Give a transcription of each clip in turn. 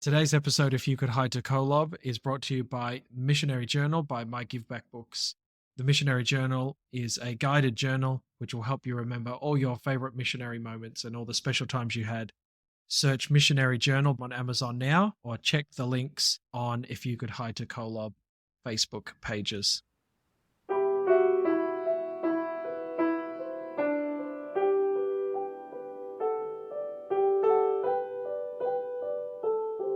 Today's episode, If You Could Hide to Kolob, is brought to you by Missionary Journal by My Give Back Books. The Missionary Journal is a guided journal which will help you remember all your favorite missionary moments and all the special times you had. Search Missionary Journal on Amazon now or check the links on If You Could Hide to Kolob Facebook pages.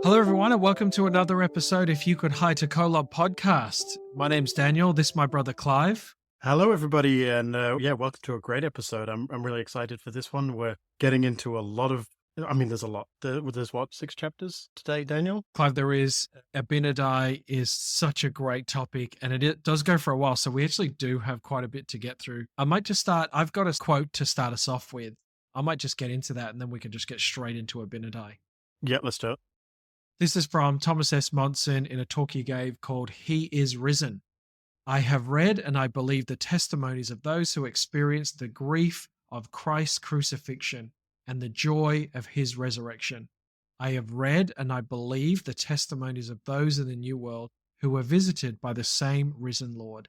Hello, everyone, and welcome to another episode If You Could Hide to Kolob podcast. My name's Daniel. This is my brother Clive. Hello, everybody, and welcome to a great episode. I'm really excited for this one. We're getting into a lot of. There's a lot. There's what, 6 chapters today, Daniel? Clive, there is. Abinadi is such a great topic, and it does go for a while, so we actually do have quite a bit to get through. I might just start. I've got a quote to start us off with. I might just get into that, and then we can just get straight into Abinadi. Yeah, let's do it. This is from Thomas S. Monson in a talk he gave called He is Risen. I have read and I believe the testimonies of those who experienced the grief of Christ's crucifixion and the joy of his resurrection. I have read and I believe the testimonies of those in the New World who were visited by the same risen Lord.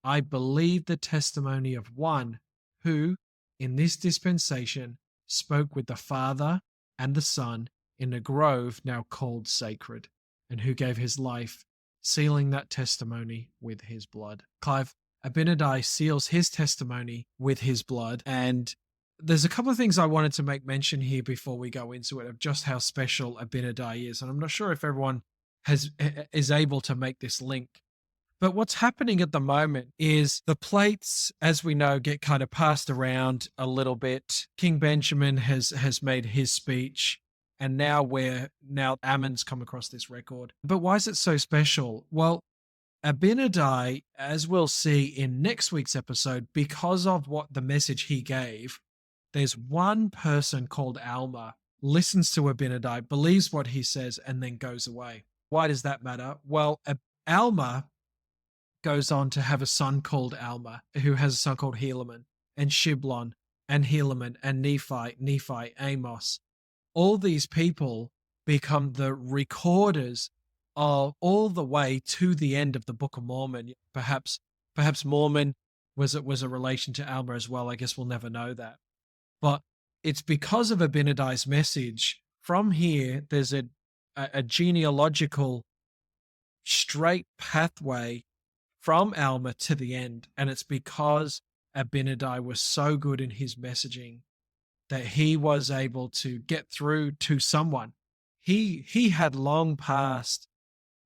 I believe the testimony of one who, in this dispensation, spoke with the Father and the Son in a grove now called sacred, and who gave his life, sealing that testimony with his blood. Clive, Abinadi seals his testimony with his blood, and there's a couple of things I wanted to make mention here before we go into it of just how special Abinadi is, and I'm not sure if everyone is able to make this link. But what's happening at the moment is the plates, as we know, get kind of passed around a little bit. King Benjamin has made his speech. And now Ammon's come across this record. But why is it so special? Well, Abinadi, as we'll see in next week's episode, because of what the message he gave, there's one person called Alma, listens to Abinadi, believes what he says, and then goes away. Why does that matter? Well, Alma goes on to have a son called Alma, who has a son called Helaman, and Shiblon, and Helaman, and Nephi, Amos. All these people become the recorders of all the way to the end of the Book of Mormon. Perhaps Mormon was a relation to Alma as well. I guess we'll never know that. But it's because of Abinadi's message. From here, there's a genealogical straight pathway from Alma to the end. And it's because Abinadi was so good in his messaging that he was able to get through to someone. He had long passed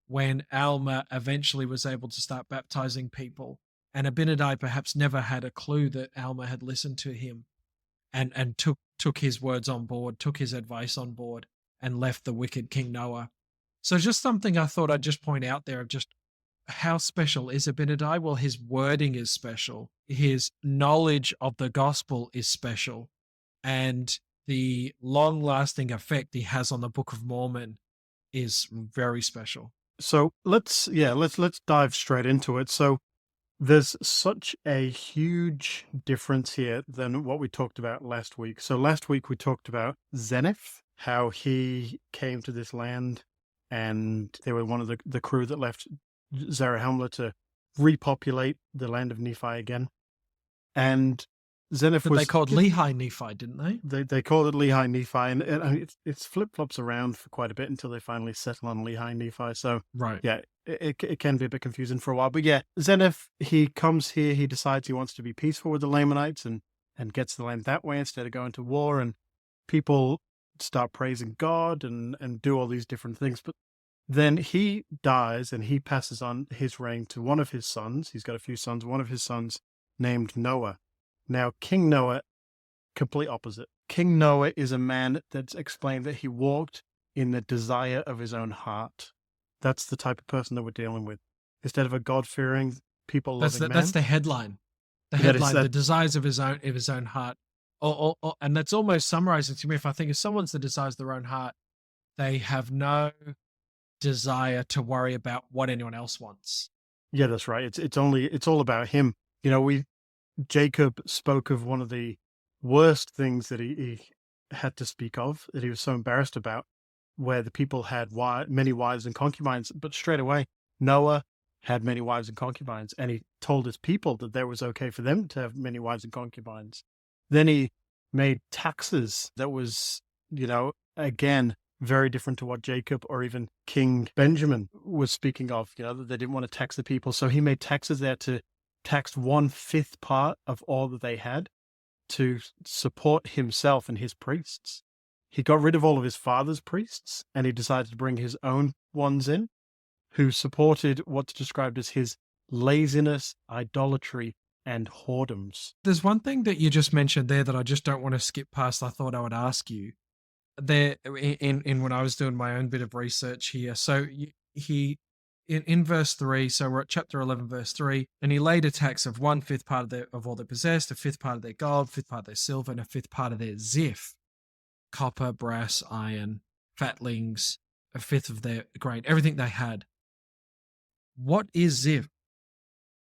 when Alma eventually was able to start baptizing people. And Abinadi perhaps never had a clue that Alma had listened to him and took his words on board, took his advice on board, and left the wicked King Noah. So just something I thought I'd just point out there of just how special is Abinadi? Well, his wording is special. His knowledge of the gospel is special. And the long-lasting effect he has on the Book of Mormon is very special. So let's dive straight into it. So there's such a huge difference here than what we talked about last week. So last week we talked about Zenith, how he came to this land, and they were one of the crew that left Zarahemla to repopulate the land of Nephi again. And Zenith was... They called Lehi Nephi, didn't they? They called it Lehi Nephi, and it's flip-flops around for quite a bit until they finally settle on Lehi Nephi. So, right. Yeah, it can be a bit confusing for a while. But yeah, Zenith, he comes here, he decides he wants to be peaceful with the Lamanites and gets the land that way instead of going to war. And people start praising God and do all these different things. But then he dies and he passes on his reign to one of his sons. He's got a few sons. One of his sons named Noah. Now, King Noah, complete opposite. King Noah is a man that's explained that he walked in the desire of his own heart. That's the type of person that we're dealing with. Instead of a God-fearing, people-loving man. That's the headline. The headline, the desires of his own heart. And that's almost summarizing to me. If I think if someone's the desires of their own heart, they have no desire to worry about what anyone else wants. Yeah, that's right. It's all about him. You know, Jacob spoke of one of the worst things that he had to speak of, that he was so embarrassed about, where the people had many wives and concubines, but straight away, Noah had many wives and concubines, and he told his people that there was okay for them to have many wives and concubines. Then he made taxes that was, again, very different to what Jacob or even King Benjamin was speaking of, that they didn't want to tax the people. So he made taxes there to tax 1/5 part of all that they had to support himself and his priests. He got rid of all of his father's priests, and he decided to bring his own ones in, who supported what's described as his laziness, idolatry, and whoredoms. There's one thing that you just mentioned there that I just don't want to skip past. I thought I would ask you there in when I was doing my own bit of research here. So he in verse 3, so we're at chapter 11 verse 3, and he laid a tax of 1/5 part of all they possessed, a 5th part of their gold, 5th part of their silver, and a 5th part of their ziph, copper, brass, iron, fatlings, a 5th of their grain, everything they had. What is ziph?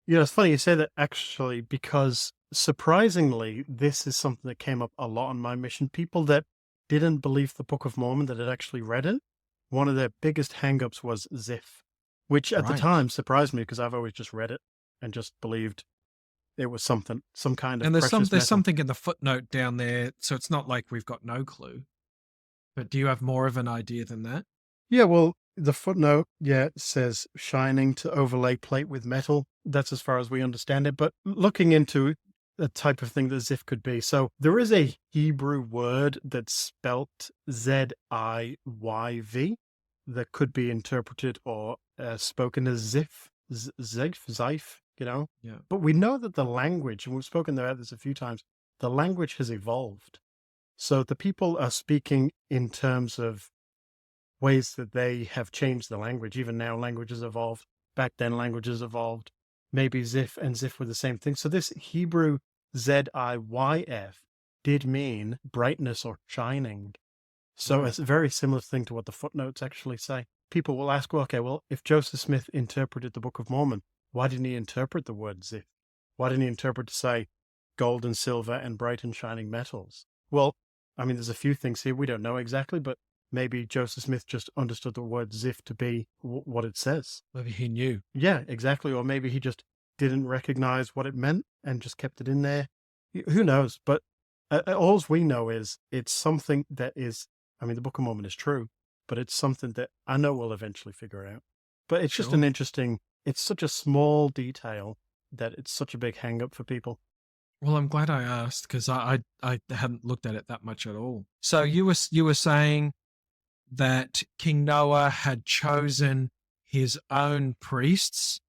It's funny you say that, actually, because surprisingly, this is something that came up a lot on my mission. People that didn't believe the Book of Mormon, that had actually read it, one of their biggest hang-ups was ziph, which at the Right. time surprised me because I've always just read it and just believed it was some kind of And precious there's metal. something in the footnote down there, so it's not like we've got no clue. But do you have more of an idea than that? Yeah, well, the footnote, says shining to overlay plate with metal. That's as far as we understand it. But looking into the type of thing that ziph could be. So there is a Hebrew word that's spelt Ziyv that could be interpreted or spoken as ziph, ziph, Yeah. But we know that the language, and we've spoken about this a few times, the language has evolved. So the people are speaking in terms of ways that they have changed the language. Even now, languages evolved. Back then, languages evolved. Maybe ziph and ziph were the same thing. So this Hebrew Ziyf did mean brightness or shining. So Right. it's a very similar thing to what the footnotes actually say. People will ask, well, if Joseph Smith interpreted the Book of Mormon, why didn't he interpret the word ziph? Why didn't he interpret to say gold and silver and bright and shining metals? Well, I mean, there's a few things here we don't know exactly, but maybe Joseph Smith just understood the word ziph to be what it says. Maybe he knew. Yeah, exactly. Or maybe he just didn't recognize what it meant and just kept it in there. Who knows? But all we know is it's something that is, I mean, the Book of Mormon is true, but it's something that I know we'll eventually figure out. But it's just Sure. an interesting, it's such a small detail that it's such a big hang up for people. Well, I'm glad I asked because I hadn't looked at it that much at all. So you were saying that King Noah had chosen his own priests,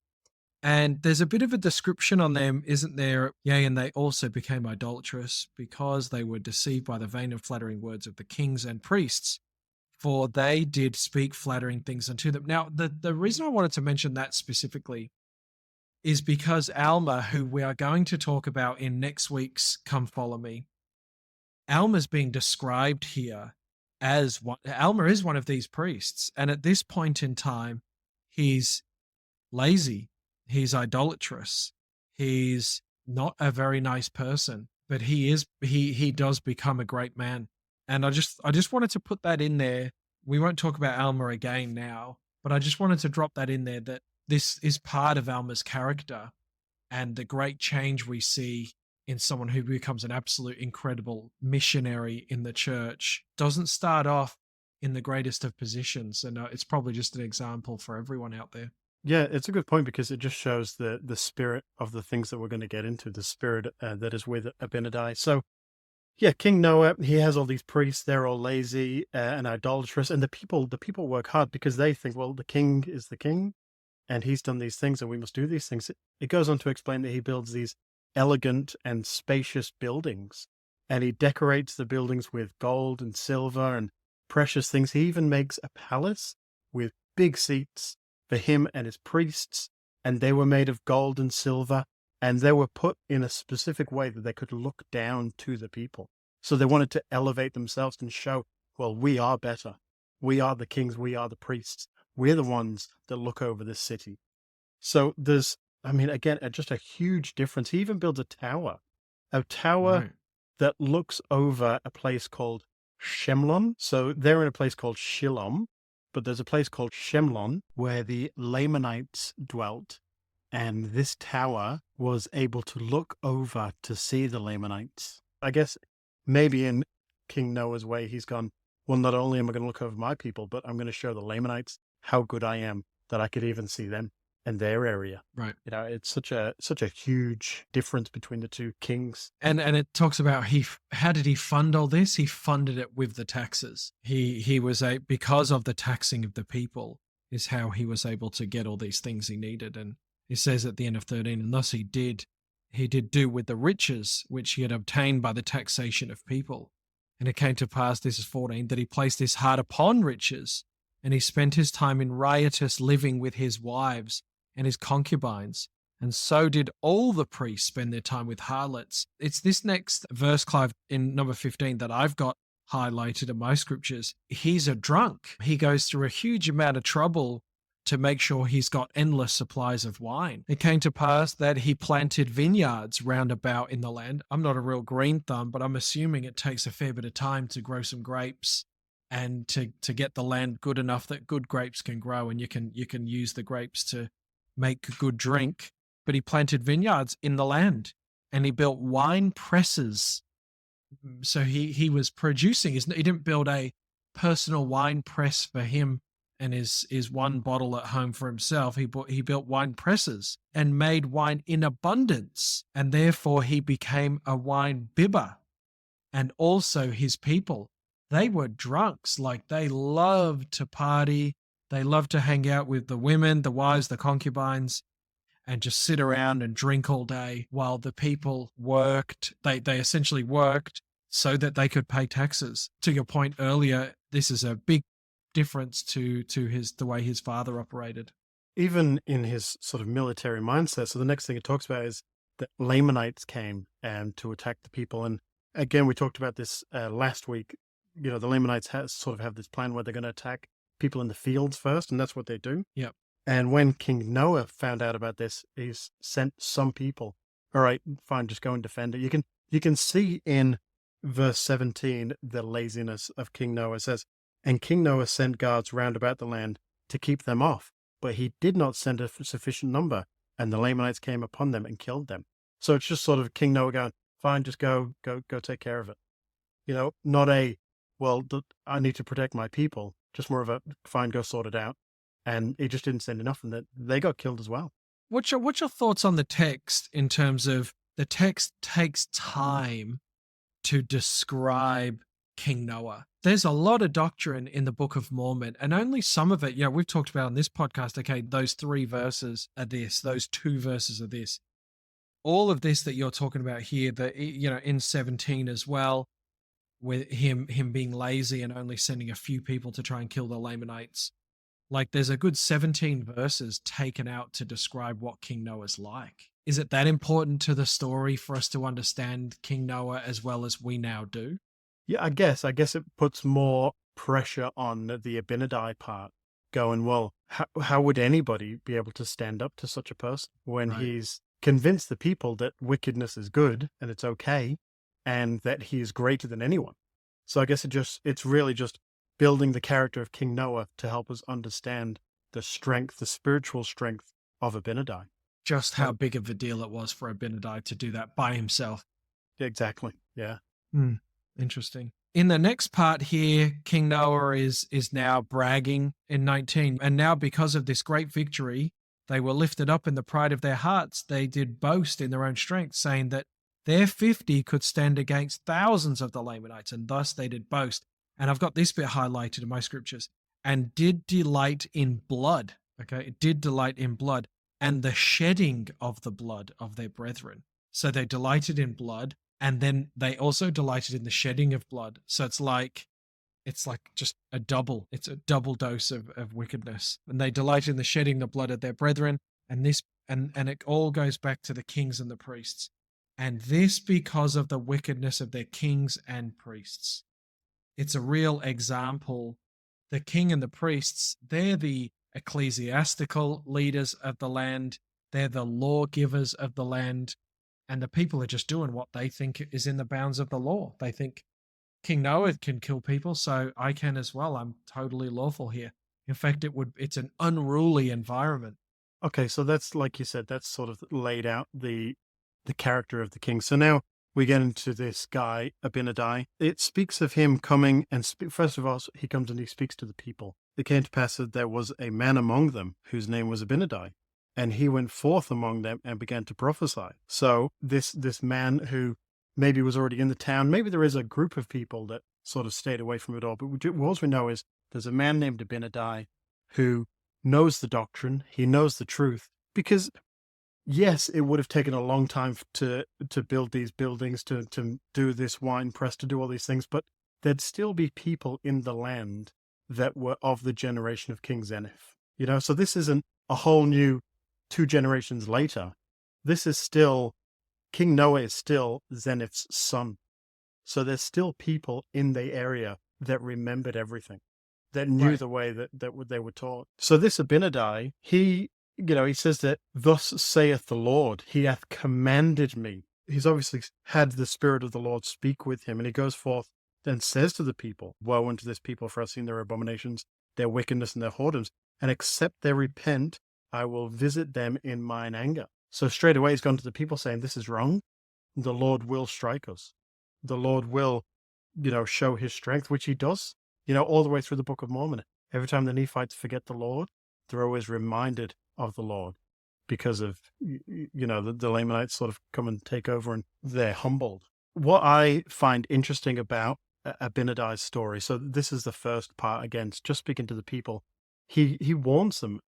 and there's a bit of a description on them, isn't there? Yea, and they also became idolatrous because they were deceived by the vain and flattering words of the kings and priests, for they did speak flattering things unto them. Now, the reason I wanted to mention that specifically is because Alma, who we are going to talk about in next week's Come Follow Me, Alma's being described here as one. Alma is one of these priests, and at this point in time, he's lazy, he's idolatrous, he's not a very nice person, but he does become a great man. And I just wanted to put that in there. We won't talk about Alma again now, but I just wanted to drop that in there that this is part of Alma's character and the great change we see in someone who becomes an absolute incredible missionary in the church. Doesn't start off in the greatest of positions, and it's probably just an example for everyone out there. Yeah, it's a good point because it just shows the spirit of the things that we're going to get into, the spirit that is with Abinadi. So, yeah, King Noah, he has all these priests. They're all lazy and idolatrous, and the people work hard because they think, well, the king is the king, and he's done these things, and we must do these things. It goes on to explain that he builds these elegant and spacious buildings, and he decorates the buildings with gold and silver and precious things. He even makes a palace with big seats for him and his priests, and they were made of gold and silver, and they were put in a specific way that they could look down to the people. So they wanted to elevate themselves and show, well, we are better. We are the kings. We are the priests. We're the ones that look over this city. So there's, I mean, again, just a huge difference. He even builds a tower Right. that looks over a place called Shemlon. So they're in a place called Shilom, but there's a place called Shemlon where the Lamanites dwelt. And this tower was able to look over to see the Lamanites. I guess maybe in King Noah's way, he's gone, well, not only am I going to look over my people, but I'm going to show the Lamanites how good I am, that I could even see them in their area. Right. It's such a huge difference between the two kings. And it talks about how did he fund all this? He funded it with the taxes. He was because of the taxing of the people is how he was able to get all these things he needed. And he says at the end of 13, and thus he did do with the riches which he had obtained by the taxation of people. And it came to pass, this is 14, that he placed his heart upon riches, and he spent his time in riotous living with his wives and his concubines. And so did all the priests spend their time with harlots. It's this next verse, Clive, in number 15 that I've got highlighted in my scriptures. He's a drunk. He goes through a huge amount of trouble to make sure he's got endless supplies of wine. It came to pass that he planted vineyards round about in the land. I'm not a real green thumb, but I'm assuming it takes a fair bit of time to grow some grapes and to get the land good enough that good grapes can grow and you can use the grapes to make good drink. But he planted vineyards in the land and he built wine presses. So he was producing. He didn't build a personal wine press for him and his one bottle at home for himself. He built wine presses and made wine in abundance. And therefore he became a wine bibber. And also his people, they were drunks. Like they loved to party. They loved to hang out with the women, the wives, the concubines, and just sit around and drink all day while the people worked. They essentially worked so that they could pay taxes. To your point earlier, this is a big difference to the way his father operated. Even in his sort of military mindset. So the next thing it talks about is that Lamanites came to attack the people. And again, we talked about this last week. The Lamanites have this plan where they're going to attack people in the fields first, and that's what they do. Yep. And when King Noah found out about this, he's sent some people. All right, fine, just go and defend it. You can see in verse 17 the laziness of King Noah. It says, and King Noah sent guards round about the land to keep them off, but he did not send a sufficient number, and the Lamanites came upon them and killed them. So it's just sort of King Noah going, fine, just go take care of it. Not I need to protect my people, just more of a, fine, go sort it out. And he just didn't send enough, and they got killed as well. What's your thoughts on the text in terms of the text takes time to describe King Noah? There's a lot of doctrine in the Book of Mormon, and only some of it, we've talked about on this podcast, okay, those 3 verses are this, those 2 verses are this. All of this that you're talking about here, that, in 17 as well, with him being lazy and only sending a few people to try and kill the Lamanites. Like there's a good 17 verses taken out to describe what King Noah's like. Is it that important to the story for us to understand King Noah as well as we now do? Yeah, I guess it puts more pressure on the Abinadi part, going, well, how would anybody be able to stand up to such a person when he's convinced the people that wickedness is good and it's okay and that he is greater than anyone? So I guess it's really just building the character of King Noah to help us understand the spiritual strength of Abinadi. Just how big of a deal it was for Abinadi to do that by himself. Exactly, yeah. Interesting. In the next part here, King Noah is now bragging in 19. And now because of this great victory, they were lifted up in the pride of their hearts. They did boast in their own strength, saying that their 50 could stand against thousands of the Lamanites, and thus they did boast. And I've got this bit highlighted in my scriptures. And did delight in blood. Okay, it did delight in blood and the shedding of the blood of their brethren. So they delighted in blood, and then they also delighted in the shedding of blood. So it's like just a double. It's a double dose of wickedness. And they delight in the shedding the blood of their brethren. And it all goes back to the kings and the priests. And this because of the wickedness of their kings and priests. It's a real example. The king and the priests, they're the ecclesiastical leaders of the land. They're the lawgivers of the land. And the people are just doing what they think is in the bounds of the law. They think King Noah can kill people, so I can as well. I'm totally lawful here. In fact, it's an unruly environment. Okay, so that's like you said, that's sort of laid out the character of the king. So now we get into this guy Abinadi. It speaks of him coming and first of all, he comes and he speaks to the people. It came to pass that there was a man among them whose name was Abinadi, and he went forth among them and began to prophesy. So this man who maybe was already in the town, maybe there is a group of people that sort of stayed away from it all, but all we know is there's a man named Abinadi who knows the doctrine, he knows the truth, because yes, it would have taken a long time to build these buildings, to do this wine press, to do all these things, but there'd still be people in the land that were of the generation of King Zenith. So this isn't a whole new 2 generations later. This is still, King Noah is still Zenith's son. So there's still people in the area that remembered everything, that knew Right. the way that they were taught. So this Abinadi, he says that, thus saith the Lord, he hath commanded me. He's obviously had the Spirit of the Lord speak with him, and he goes forth and says to the people, woe unto this people, for I have seen their abominations, their wickedness, and their whoredoms, and except they repent, I will visit them in mine anger. So straight away he's gone to the people saying, this is wrong. The Lord will strike us. The Lord will, show his strength, which he does, all the way through the Book of Mormon. Every time the Nephites forget the Lord, they're always reminded of the Lord because of, the Lamanites sort of come and take over and they're humbled. What I find interesting about Abinadi's story, so this is the first part, again, it's just speaking to the people. He warns them,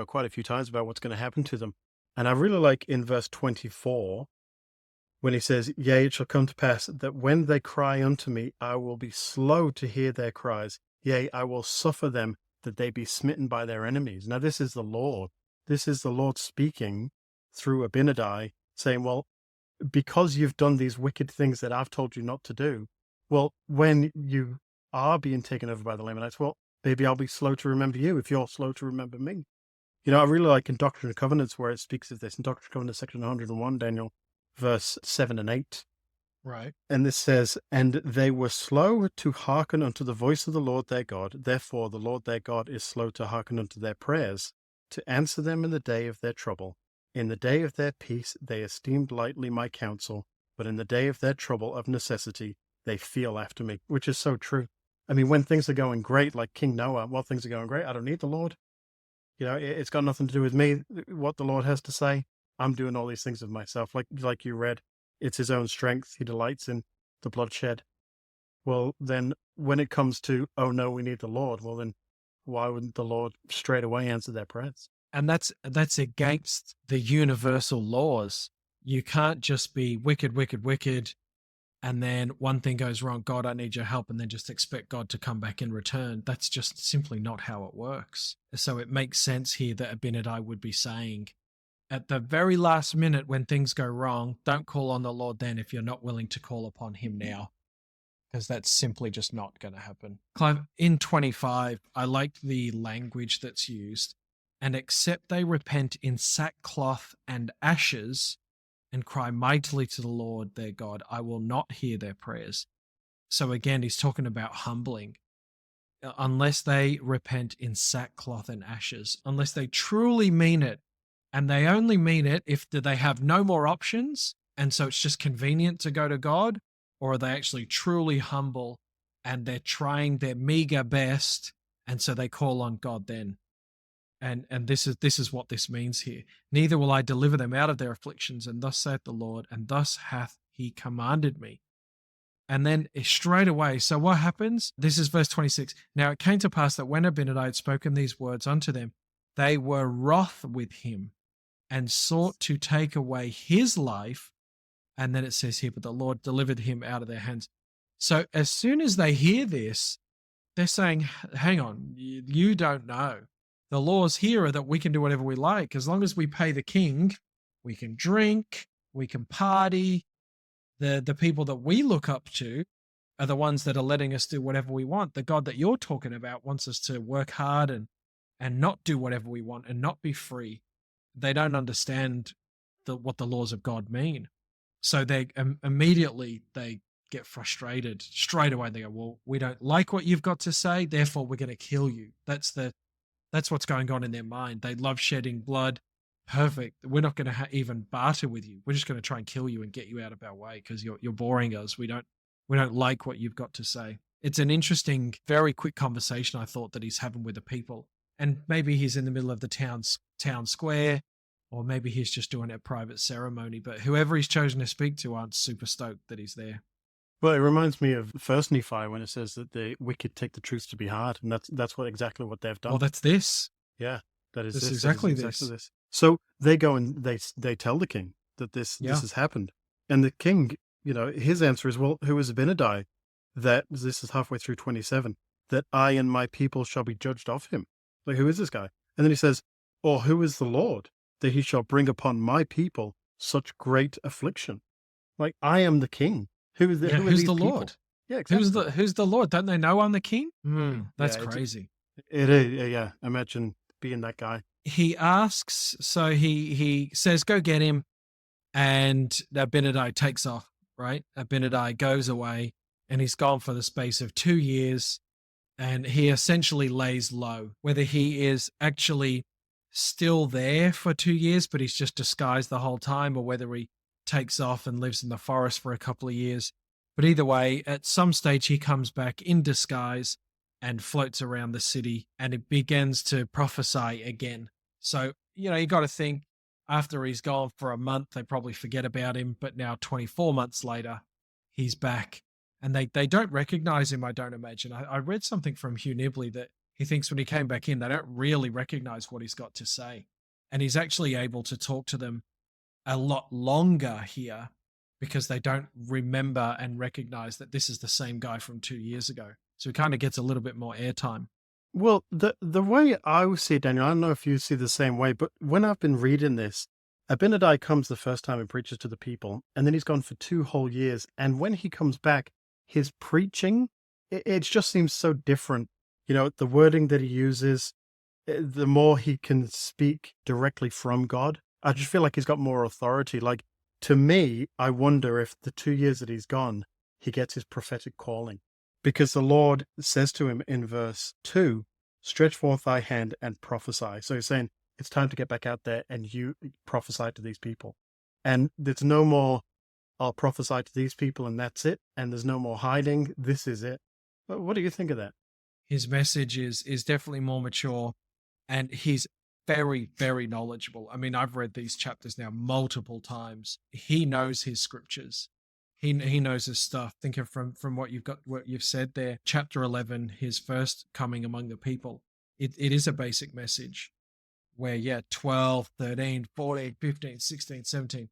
quite a few times about what's going to happen to them. And I really like in verse 24, when he says, yea, it shall come to pass that when they cry unto me, I will be slow to hear their cries. Yea, I will suffer them that they be smitten by their enemies. Now, this is the Lord. This is the Lord speaking through Abinadi, saying, well, because you've done these wicked things that I've told you not to do, well, when you are being taken over by the Lamanites, well, maybe I'll be slow to remember you if you're slow to remember me. I really like in Doctrine and Covenants where it speaks of this. In Doctrine and Covenants, section 101, Daniel, verse 7 and 8. Right. And this says, and they were slow to hearken unto the voice of the Lord their God. Therefore, the Lord their God is slow to hearken unto their prayers, to answer them in the day of their trouble. In the day of their peace, they esteemed lightly my counsel, but in the day of their trouble of necessity, they feel after me, which is so true. I mean, when things are going great, like King Noah, while things are going great, I don't need the Lord. It's got nothing to do with me, what the Lord has to say. I'm doing all these things of myself. Like you read, it's his own strength. He delights in the bloodshed. Well, then when it comes to, oh no, we need the Lord, well then why wouldn't the Lord straight away answer their prayers? And that's against the universal laws. You can't just be wicked, wicked, wicked, and then one thing goes wrong, God, I need your help, and then just expect God to come back in return. That's just simply not how it works. So it makes sense here that Abinadi would be saying, at the very last minute when things go wrong, don't call on the Lord then if you're not willing to call upon him now, because that's simply just not going to happen. Clive, in 25, I like the language that's used. And except they repent in sackcloth and ashes and cry mightily to the Lord their God, I will not hear their prayers. So again, he's talking about humbling. Unless they repent in sackcloth and ashes, unless they truly mean it, and they only mean it if they have no more options, and so it's just convenient to go to God, or are they actually truly humble and they're trying their meager best, and so they call on God then. And this is what this means here. Neither will I deliver them out of their afflictions, and thus saith the Lord, and thus hath he commanded me. And then straight away, so what happens? This is verse 26. Now it came to pass that when Abinadi had spoken these words unto them, they were wroth with him and sought to take away his life. And then it says here, but the Lord delivered him out of their hands. So as soon as they hear this, they're saying, hang on, you don't know. The laws here are that we can do whatever we like. As long as we pay the king, we can drink, we can party. The people that we look up to are the ones that are letting us do whatever we want. The God that you're talking about wants us to work hard and not do whatever we want and not be free. They don't understand what the laws of God mean. So they immediately they get frustrated straight away. They go, well, we don't like what you've got to say, therefore we're going to kill you. That's what's going on in their mind. They love shedding blood. Perfect. We're not going to even barter with you. We're just going to try and kill you and get you out of our way because you're boring us. We don't like what you've got to say. It's an interesting, very quick conversation I thought that he's having with the people. And maybe he's in the middle of the town square, or maybe he's just doing a private ceremony. But whoever he's chosen to speak to aren't super stoked that he's there. Well, it reminds me of First Nephi when it says that the wicked take the truth to be hard, and that's exactly what they've done. Well, that's this. Yeah, This is exactly this. So they go and they tell the king that this has happened, and the king, his answer is, well, who is Abinadi? That this is halfway through 27. That I and my people shall be judged of him. Like, who is this guy? And then he says, or who is the Lord that he shall bring upon my people such great affliction? Like, I am the king. Who's the Lord? Yeah, exactly. Who's the Lord? Don't they know I'm the king? That's crazy. It is. Yeah. Imagine being that guy. He asks, so he says, go get him. And Abinadi takes off, right? Abinadi goes away and he's gone for the space of 2 years. And he essentially lays low. Whether he is actually still there for 2 years, but he's just disguised the whole time, or whether he takes off and lives in the forest for a couple of years. But either way, at some stage, he comes back in disguise and floats around the city, and it begins to prophesy again. So, you got to think, after he's gone for a month, they probably forget about him. But now 24 months later, he's back. And they don't recognize him, I don't imagine. I read something from Hugh Nibley that he thinks when he came back in, they don't really recognize what he's got to say. And he's actually able to talk to them a lot longer here because they don't remember and recognize that this is the same guy from 2 years ago. So he kind of gets a little bit more airtime. Well, the way I see it, Daniel, I don't know if you see the same way, but when I've been reading this, Abinadi comes the first time and preaches to the people, and then he's gone for 2 whole years. And when he comes back, his preaching, it just seems so different. The wording that he uses, the more he can speak directly from God, I just feel like he's got more authority. Like, to me, I wonder if the 2 years that he's gone, he gets his prophetic calling. Because the Lord says to him in verse 2, stretch forth thy hand and prophesy. So he's saying, it's time to get back out there and you prophesy to these people. And there's no more, I'll prophesy to these people and that's it. And there's no more hiding. This is it. What do you think of that? His message is definitely more mature, and he's very, very knowledgeable. I mean, I've read these chapters now multiple times. He knows his scriptures. He knows his stuff. Thinking from what you've said there, chapter 11, his first coming among the people, it is a basic message where, 12, 13, 14, 15, 16, 17,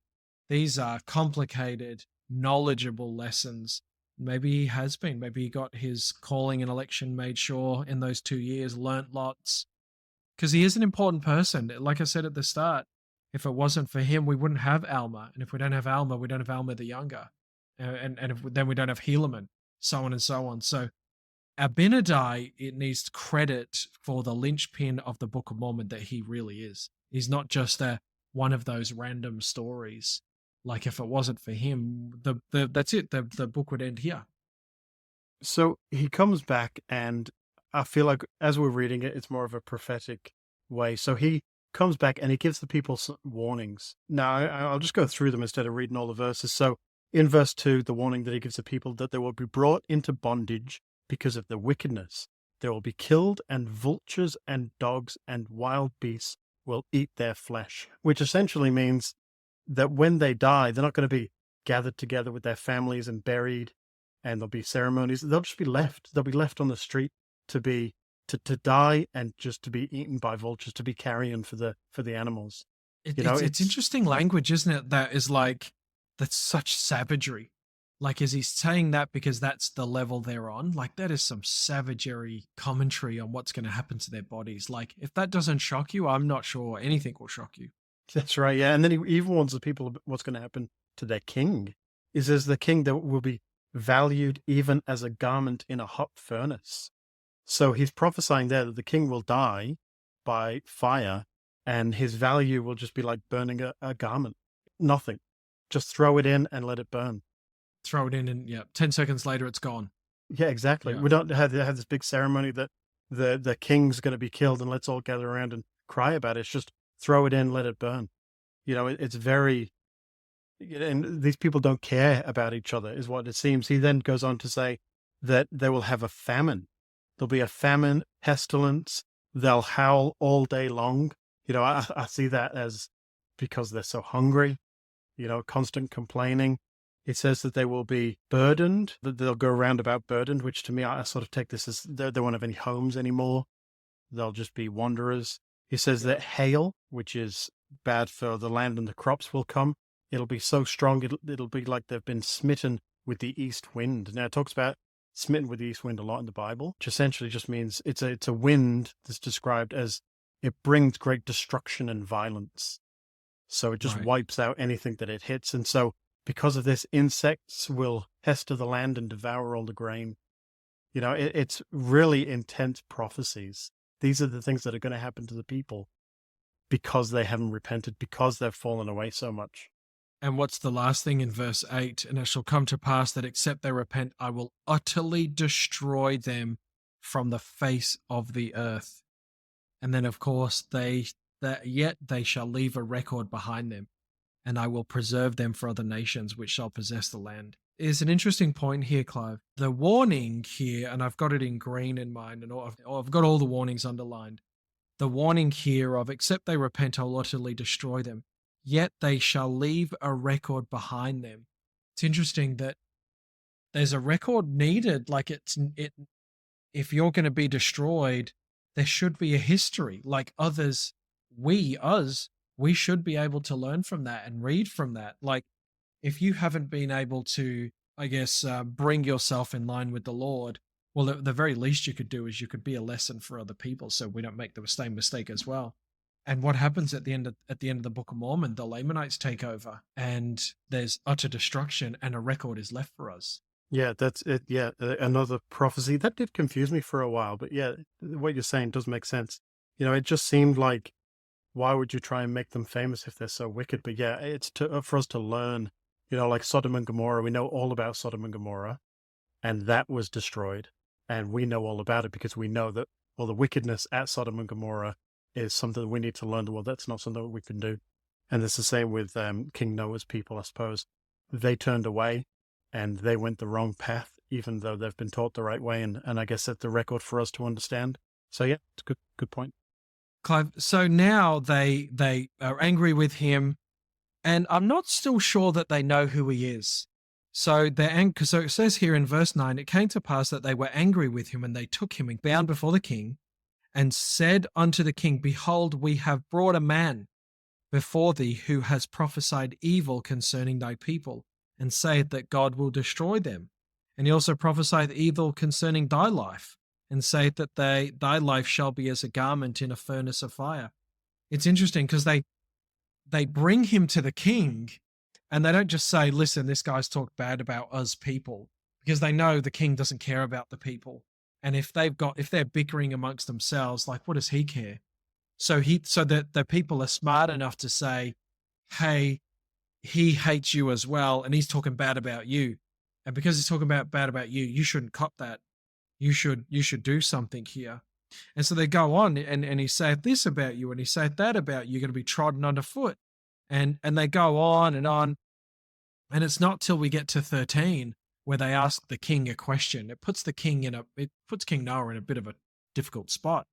these are complicated, knowledgeable lessons. Maybe he has been. Maybe he got his calling and election made sure in those 2 years, learnt lots. Because he is an important person. Like I said at the start, if it wasn't for him, we wouldn't have Alma. And if we don't have Alma, we don't have Alma the Younger. Then we don't have Helaman, so on and so on. So Abinadi, it needs credit for the linchpin of the Book of Mormon that he really is. He's not just one of those random stories. Like, if it wasn't for him, that's it. The book would end here. So he comes back, and I feel like as we're reading it, it's more of a prophetic way. So he comes back and he gives the people some warnings. Now, I'll just go through them instead of reading all the verses. So in verse 2, the warning that he gives the people that they will be brought into bondage because of their wickedness. They will be killed, and vultures and dogs and wild beasts will eat their flesh, which essentially means that when they die, they're not going to be gathered together with their families and buried, and there'll be ceremonies. They'll just be left. They'll be left on the street to die and just to be eaten by vultures, to be carrion for the animals. It's interesting language, isn't it? That is like, that's such savagery. Like, is he saying that because that's the level they're on? Like, that is some savagery commentary on what's going to happen to their bodies. Like, if that doesn't shock you, I'm not sure anything will shock you. That's right, yeah. And then he even warns the people what's going to happen to their king. He says the king that will be valued even as a garment in a hot furnace. So he's prophesying there that the king will die by fire, and his value will just be like burning a garment. Nothing. Just throw it in and let it burn. throw it in, and 10 seconds later it's gone. Yeah, exactly. Yeah. We don't have this big ceremony that the king's going to be killed and let's all gather around and cry about it. It's just throw it in, let it burn. It's very, and these people don't care about each other, is what it seems. He then goes on to say that they will have a famine. There'll be a famine, pestilence. They'll howl all day long. I see that as because they're so hungry, constant complaining. It says that they will be burdened, that they'll go around about burdened, which to me, I sort of take this as they won't have any homes anymore. They'll just be wanderers. He says that hail, which is bad for the land and the crops, will come. It'll be so strong, it'll be like they've been smitten with the east wind. Now, it talks about smitten with the east wind a lot in the Bible, which essentially just means it's a wind that's described as it brings great destruction and violence. So it just Right. wipes out anything that it hits. And so because of this, insects will pester the land and devour all the grain. It's really intense prophecies. These are the things that are going to happen to the people because they haven't repented, because they've fallen away so much. And what's the last thing in verse 8? And it shall come to pass that except they repent, I will utterly destroy them from the face of the earth. And then, of course, yet they shall leave a record behind them, and I will preserve them for other nations which shall possess the land. Is an interesting point here, Clive. The warning here, and I've got it in green in mine, and I've got all the warnings underlined. The warning here of except they repent, I'll utterly destroy them. Yet they shall leave a record behind them. It's interesting that there's a record needed. Like if you're going to be destroyed, there should be a history. Like others, we should be able to learn from that and read from that. Like if you haven't been able to, I guess, bring yourself in line with the Lord, well, the very least you could do is you could be a lesson for other people, so we don't make the same mistake as well. And what happens at the end of the Book of Mormon? The Lamanites take over, and there's utter destruction, and a record is left for us. Yeah, that's it. Yeah, another prophecy that did confuse me for a while, but yeah, what you're saying does make sense. It just seemed like, why would you try and make them famous if they're so wicked? But yeah, it's for us to learn. Like Sodom and Gomorrah, we know all about Sodom and Gomorrah, and that was destroyed, and we know all about it because we know that the wickedness at Sodom and Gomorrah is something that we need to learn. Well, that's not something that we can do. And it's the same with King Noah's people, I suppose. They turned away and they went the wrong path, even though they've been taught the right way. And I guess that's the record for us to understand. So yeah, it's a good point. Clive, so now they are angry with him, and I'm not still sure that they know who he is. So they're angry. So it says here in verse 9, it came to pass that they were angry with him, and they took him and bound before the king, and said unto the king, Behold, we have brought a man before thee who has prophesied evil concerning thy people, and saith that God will destroy them. And he also prophesied evil concerning thy life, and saith that thy life shall be as a garment in a furnace of fire. It's interesting because they bring him to the king, and they don't just say, listen, this guy's talked bad about us people, because they know the king doesn't care about the people. And if they're bickering amongst themselves, like, what does he care? So that the people are smart enough to say, hey, he hates you as well, and he's talking bad about you. And because he's talking bad about you, you shouldn't cop that. You should do something here. And so they go on, and he saith this about you, and he saith that about you, you're going to be trodden underfoot. And they go on. And it's not till we get to 13 where they ask the king a question. It puts King Noah in a bit of a difficult spot.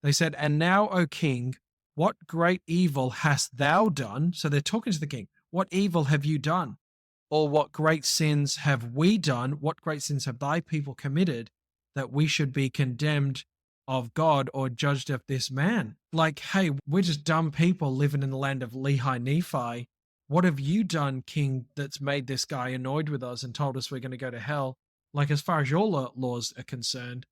They said, And now, O king, what great evil hast thou done? So they're talking to the king. What evil have you done? Or what great sins have we done? What great sins have thy people committed that we should be condemned of God or judged of this man? Like, hey, we're just dumb people living in the land of Lehi Nephi. What have you done, king, that's made this guy annoyed with us and told us we're going to go to hell? Like, as far as your laws are concerned,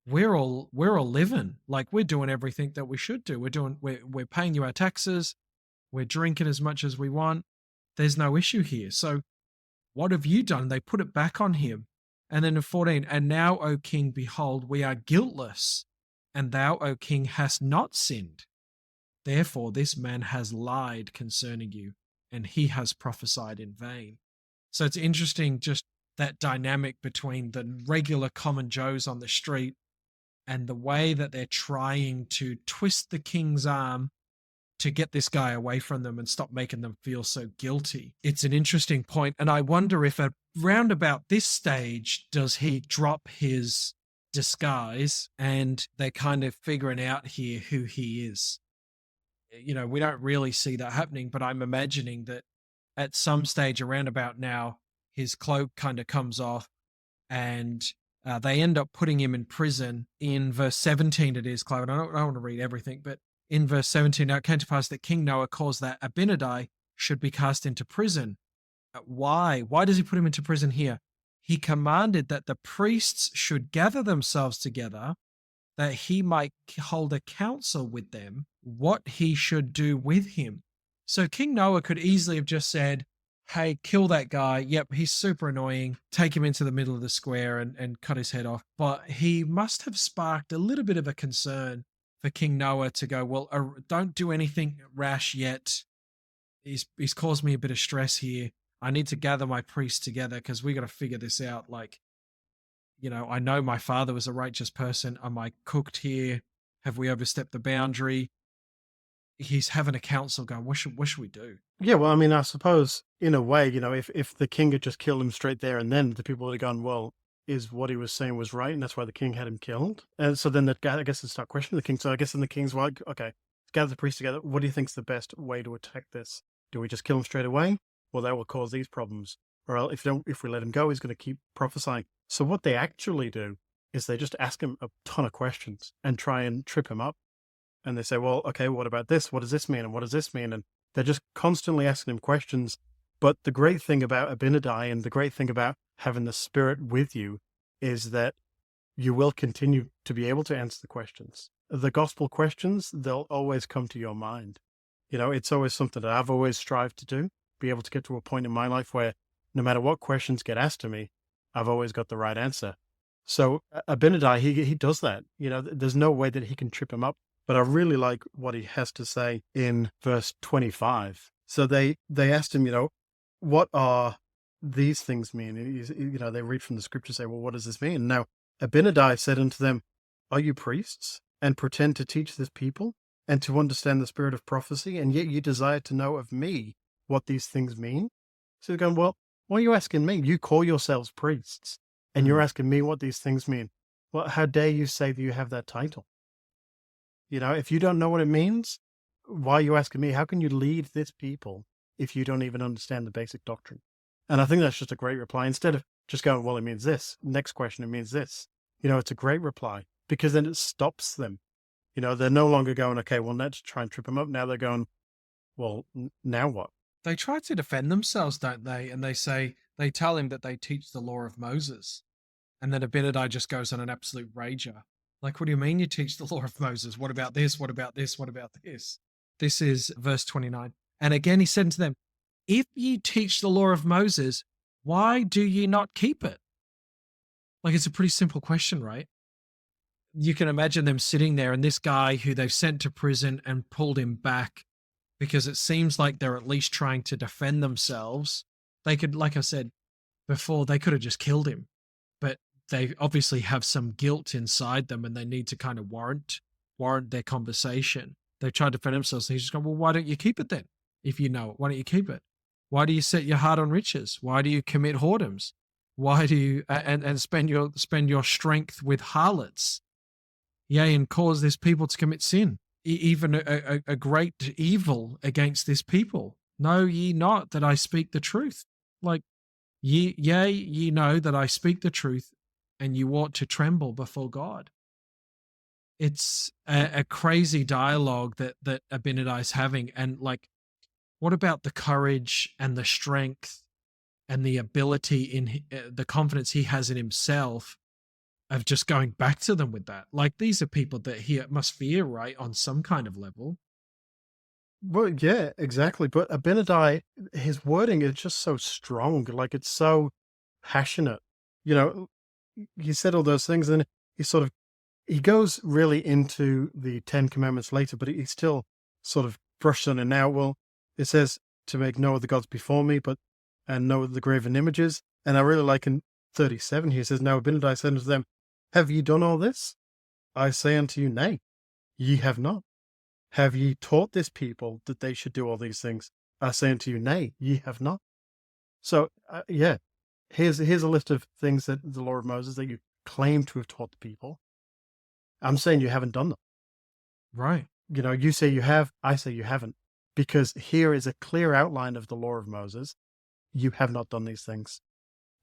we're all living. Like, we're doing everything that we should do. We're paying you our taxes. We're drinking as much as we want. There's no issue here. So what have you done? They put it back on him. And then in 14, And now, O king, behold, we are guiltless, and thou, O king, hast not sinned. Therefore this man has lied concerning you, and he has prophesied in vain. So it's interesting just that dynamic between the regular common Joes on the street and the way that they're trying to twist the king's arm to get this guy away from them and stop making them feel so guilty. It's an interesting point, and I wonder if around about this stage does he drop his disguise and they're kind of figuring out here who he is. We don't really see that happening, but I'm imagining that at some stage around about now, his cloak kind of comes off and they end up putting him in prison. In verse 17 it is, Chloe, and I don't want to read everything, but in verse 17, now it came to pass that King Noah caused that Abinadi should be cast into prison. Why? Why does he put him into prison here? He commanded that the priests should gather themselves together, that he might hold a council with them what he should do with him. So King Noah could easily have just said, hey, kill that guy. Yep, he's super annoying. Take him into the middle of the square and cut his head off. But he must have sparked a little bit of a concern for King Noah to go, well, don't do anything rash yet. He's caused me a bit of stress here. I need to gather my priests together because we got to figure this out. Like, I know my father was a righteous person. Am I cooked here? Have we overstepped the boundary? He's having a council going, what should we do? Yeah, well, I mean, I suppose in a way, if the king had just killed him straight there and then, the people would have gone, well, is what he was saying was right, and that's why the king had him killed. And so then I guess they start questioning the king. So I guess then the king's like, okay, let's gather the priests together. What do you think's the best way to attack this? Do we just kill him straight away? Well, that will cause these problems. Or if we let him go, he's going to keep prophesying. So what they actually do is they just ask him a ton of questions and try and trip him up. And they say, well, okay, what about this? What does this mean? And what does this mean? And they're just constantly asking him questions. But the great thing about Abinadi and the great thing about having the Spirit with you is that you will continue to be able to answer the questions. The gospel questions, they'll always come to your mind. It's always something that I've always strived to do, be able to get to a point in my life where no matter what questions get asked to me, I've always got the right answer. So Abinadi, he does that. There's no way that he can trip him up. But I really like what he has to say in verse 25. So they asked him, what are these things mean? And they read from the scripture, say, well, what does this mean? Now, Abinadi said unto them, are you priests and pretend to teach this people and to understand the spirit of prophecy? And yet you desire to know of me what these things mean? So they're going, well, why are you asking me? You call yourselves priests and you're asking me what these things mean. Well, how dare you say that you have that title? If you don't know what it means, why are you asking me? How can you lead this people if you don't even understand the basic doctrine? And I think that's just a great reply. Instead of just going, well, it means this. Next question, it means this. It's a great reply because then it stops them. They're no longer going, okay, well, let's try and trip them up. Now they're going, well, now what? They try to defend themselves, don't they? And they tell him that they teach the law of Moses. And then Abinadi just goes on an absolute rager. Like, what do you mean you teach the law of Moses? What about this? What about this? What about this? This is verse 29. And again, he said to them, if ye teach the law of Moses, why do ye not keep it? Like, it's a pretty simple question, right? You can imagine them sitting there and this guy who they've sent to prison and pulled him back because it seems like they're at least trying to defend themselves. They could, like I said before, they could have just killed him. But they obviously have some guilt inside them and they need to kind of warrant their conversation. They try to defend themselves. And he's just going, well, why don't you keep it then? If you know it, why don't you keep it? Why do you set your heart on riches? Why do you commit whoredoms? Why do you and spend your strength with harlots? Yea, and cause this people to commit sin, even a great evil against this people. Know ye not that I speak the truth? Like, ye know that I speak the truth, and you ought to tremble before God. It's a crazy dialogue that Abinadi is having. And like, what about the courage and the strength and the ability in the confidence he has in himself of just going back to them with that? Like, these are people that he must fear, right, on some kind of level. Well, yeah, exactly. But Abinadi, his wording is just so strong. Like, it's so passionate. He said all those things, and he goes really into the 10 Commandments later, but he still sort of brushed on it now. Well, it says to make no other gods before me, but and know the graven images. And I really like in 37 he says, Now Abinadi said unto them, Have ye done all this? I say unto you, Nay, ye have not. Have ye taught this people that they should do all these things? I say unto you, Nay, ye have not. So, yeah, here's a list of things that the law of Moses that you claim to have taught the people. I'm saying you haven't done them. Right. You say you have, I say you haven't. Because here is a clear outline of the law of Moses. You have not done these things.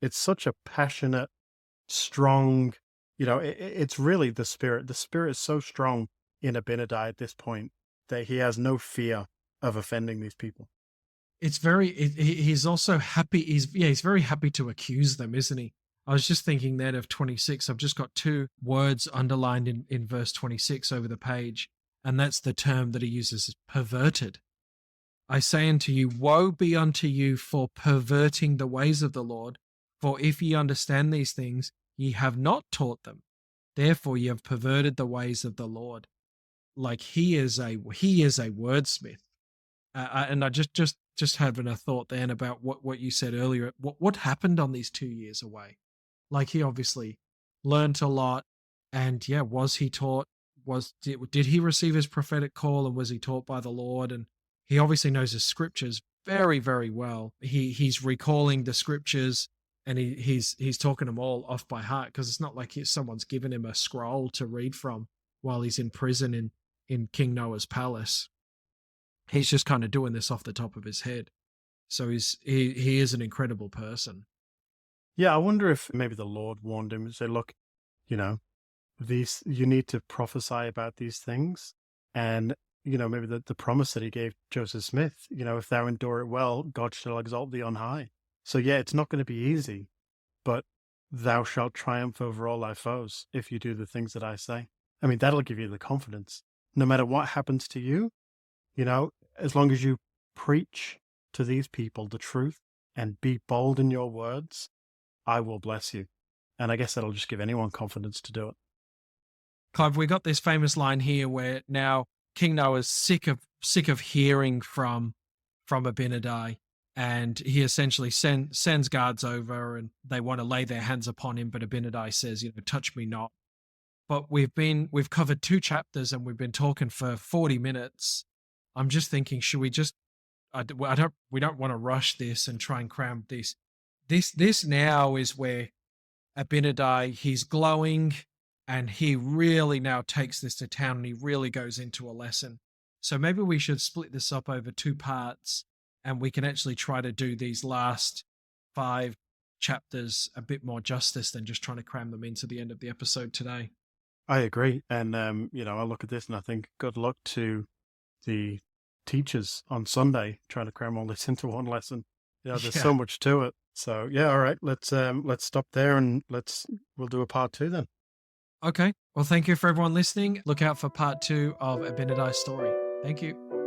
It's such a passionate, strong, it's really the spirit. The spirit is so strong in Abinadi at this point that he has no fear of offending these people. It's he's also happy. He's very happy to accuse them, isn't he? I was just thinking then of 26. I've just got two words underlined in verse 26 over the page, and that's the term that he uses, perverted. I say unto you, woe be unto you for perverting the ways of the Lord. For if ye understand these things, ye have not taught them. Therefore ye have perverted the ways of the Lord. Like he is a wordsmith. And I just having a thought then about what you said earlier. What happened on these 2 years away? Like he obviously learned a lot, and yeah, was he taught? Did he receive his prophetic call, and was he taught by the Lord? And he obviously knows his scriptures very, very well. He's recalling the scriptures, and he's talking them all off by heart, because it's not like someone's given him a scroll to read from while he's in prison in King Noah's palace. He's just kind of doing this off the top of his head. So he is an incredible person. Yeah, I wonder if maybe the Lord warned him and said, look, you need to prophesy about these things. And, maybe the promise that he gave Joseph Smith, if thou endure it well, God shall exalt thee on high. So yeah, it's not going to be easy, but thou shalt triumph over all thy foes if you do the things that I say. I mean, that'll give you the confidence. No matter what happens to you, as long as you preach to these people the truth and be bold in your words, I will bless you. And I guess that'll just give anyone confidence to do it. Clive, we got this famous line here where now King Noah's sick of hearing from Abinadi, and he essentially sends guards over, and they want to lay their hands upon him, but Abinadi says, touch me not. But we've covered 2 chapters, and we've been talking for 40 minutes. I'm just thinking, should we just? We don't want to rush this and try and cram this. This now is where Abinadi, he's glowing, and he really now takes this to town, and he really goes into a lesson. So maybe we should split this up over 2 parts, and we can actually try to do these last 5 chapters a bit more justice than just trying to cram them into the end of the episode today. I agree. And, I look at this and I think good luck to the teachers on Sunday trying to cram all this into one lesson. There's so much to it. So yeah, all right, let's stop there, and we'll do a part 2 then. Okay. Well, thank you for everyone listening. Look out for part 2 of Abinadi's story. Thank you.